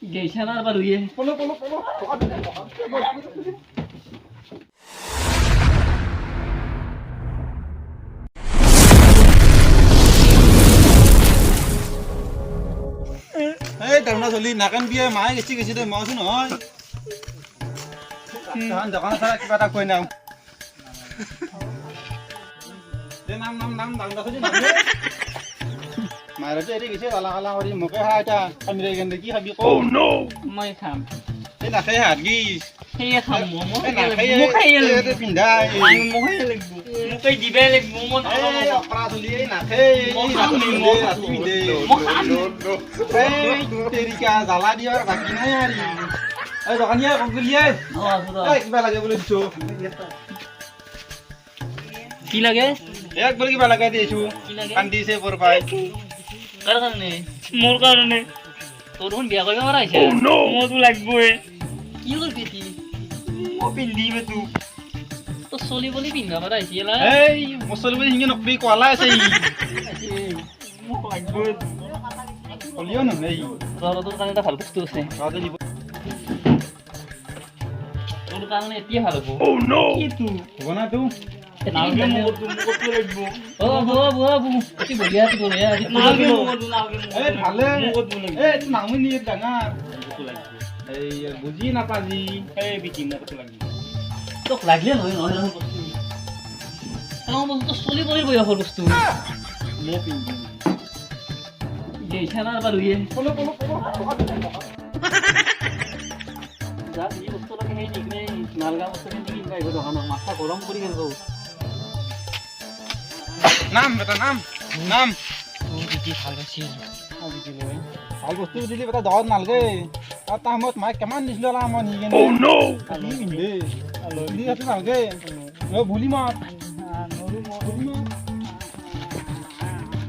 গেইছা না বাৰু ইয়ে পলো এই টাউনা চলি নাকান বিয়ে মায়ে গেছি দে মইছো নহয় তখন দোকান ছাড়া কিবা এটা কই নাও দে নাম টাউনা চলি নাম মায়ের যে এটি গেছে আলা আলা করি মুখে হা এটা আমি রে গেন্দে কি খাবি কো নো মই খাম এই না খাই হাত গিস সেই খাম মই এই না খাই এই পিন্ধাই মই মই লাগব মুকে দিবে লাগব মন এই অপরা চলি এই না খাই এই না পিন্ধে এই তেরিকা জ্বালা দিয়ার বাকি নাই আরি এই দোকানিয়া কমলিয়ে এই কিবা লাগে বলে দিছো কি লাগে একবার কিবা লাগাই দিয়েছো কান্দিছে পর পাই কার কারণে মোর কারণে তোর হন বিয়া কইবা মারাইছে মোর লাগবে কি করবি তুই ও পিন্দিবে তু তো চলি বলি পিন্ধা মারাইছে এলা এই মুসলমান হিঙ্গে নকবি কলা আছে মোক লাগবে বলিও না এই তোর কারণে এটা ভালো বস্তু আছে রাতে দিব তোর কারণে এটি ভালো হবো ও নো কি তুই হবো না তু নাওগে মোক লাগবো ও বাবু এটি বলিয়া তুই বলিয়া নাওগে এই ভালে এই তুই নামই নিয়ে ডাঙার এই বুঝি না পাজি এই বিকিন না কত লাগবে তোক লাগলে নহয় নহয় বস্তু তাও বস্তু চলি বলি বয়সৰ বস্তু মে পিন্দি গেইছা না বাৰু ইয়ে পলো যা এই বস্তু লাগে সেই ঠিক নাই নালগা বস্তু কিনি কিনবা দোকানত মাথা গৰম কৰি গেল নাম বেটা নাম তুই কি ভাল আছিল ভাল বস্তু দিলি বেটা দহত নালগে আর তা মত মাই কেমন নিছিল লা মন নিগে ও নো কালি মিলে আলো দি হাতে নালগে ও ভুলি মাত